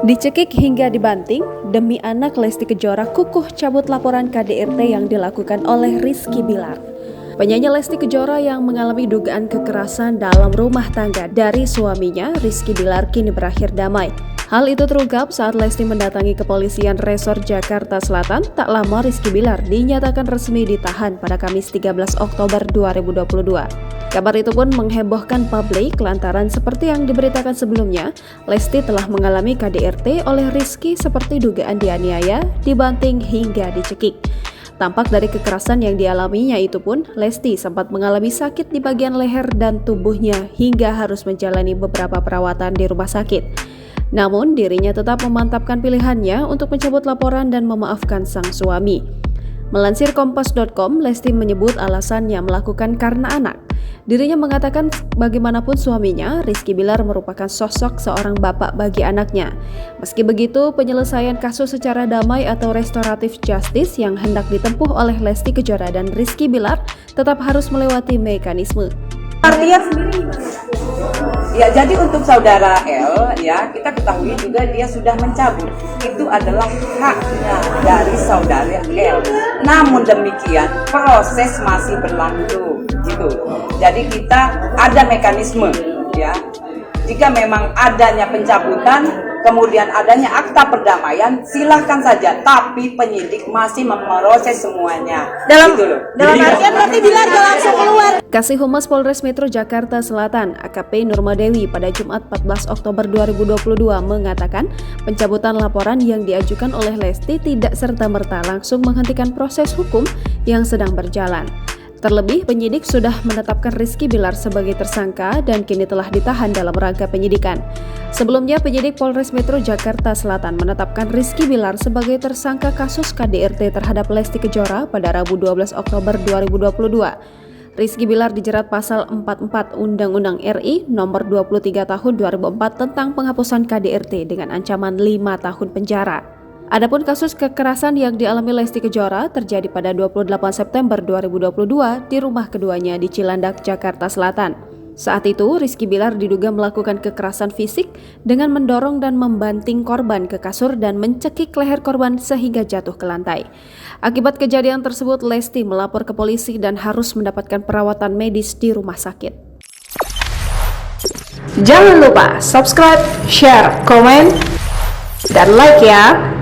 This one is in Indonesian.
Dicekik hingga dibanting, demi anak Lesti Kejora kukuh cabut laporan KDRT yang dilakukan oleh Rizky Bilar. Penyanyi Lesti Kejora yang mengalami dugaan kekerasan dalam rumah tangga dari suaminya, Rizky Bilar, kini berakhir damai. Hal itu terungkap saat Lesti mendatangi kepolisian Resor Jakarta Selatan. Tak lama Rizky Bilar dinyatakan resmi ditahan pada Kamis 13 Oktober 2022. Kabar itu pun menghebohkan publik lantaran seperti yang diberitakan sebelumnya, Lesti telah mengalami KDRT oleh Rizky seperti dugaan dianiaya, dibanting hingga dicekik. Tampak dari kekerasan yang dialaminya itu pun, Lesti sempat mengalami sakit di bagian leher dan tubuhnya hingga harus menjalani beberapa perawatan di rumah sakit. Namun dirinya tetap memantapkan pilihannya untuk mencabut laporan dan memaafkan sang suami. Melansir Kompas.com, Lesti menyebut alasannya melakukan karena anak. Dirinya mengatakan bagaimanapun suaminya, Rizky Bilar merupakan sosok seorang bapak bagi anaknya. Meski begitu, penyelesaian kasus secara damai atau restoratif justice yang hendak ditempuh oleh Lesti Kejora dan Rizky Bilar tetap harus melewati mekanisme. Artinya ya, jadi untuk saudara L, ya kita ketahui juga dia sudah mencabut. Itu adalah haknya dari saudara L. Namun demikian proses masih berlangsung, gitu. Jadi kita ada mekanisme, ya. Jika memang adanya pencabutan, kemudian adanya akta perdamaian, silahkan saja. Tapi penyidik masih memproses semuanya. Dalam Jadi, artian berarti Bilar langsung keluar. Kasih Humas Polres Metro Jakarta Selatan, AKP Nurmadewi, pada Jumat 14 Oktober 2022 mengatakan pencabutan laporan yang diajukan oleh Lesti tidak serta-merta langsung menghentikan proses hukum yang sedang berjalan. Terlebih, penyidik sudah menetapkan Rizky Bilar sebagai tersangka dan kini telah ditahan dalam rangka penyidikan. Sebelumnya, penyidik Polres Metro Jakarta Selatan menetapkan Rizky Bilar sebagai tersangka kasus KDRT terhadap Lesti Kejora pada Rabu 12 Oktober 2022. Rizky Bilar dijerat pasal 44 Undang-Undang RI nomor 23 tahun 2004 tentang penghapusan KDRT dengan ancaman 5 tahun penjara. Adapun kasus kekerasan yang dialami Lesti Kejora terjadi pada 28 September 2022 di rumah keduanya di Cilandak, Jakarta Selatan. Saat itu, Rizky Bilar diduga melakukan kekerasan fisik dengan mendorong dan membanting korban ke kasur dan mencekik leher korban sehingga jatuh ke lantai. Akibat kejadian tersebut, Lesti melapor ke polisi dan harus mendapatkan perawatan medis di rumah sakit. Jangan lupa subscribe, share, komen, dan like ya.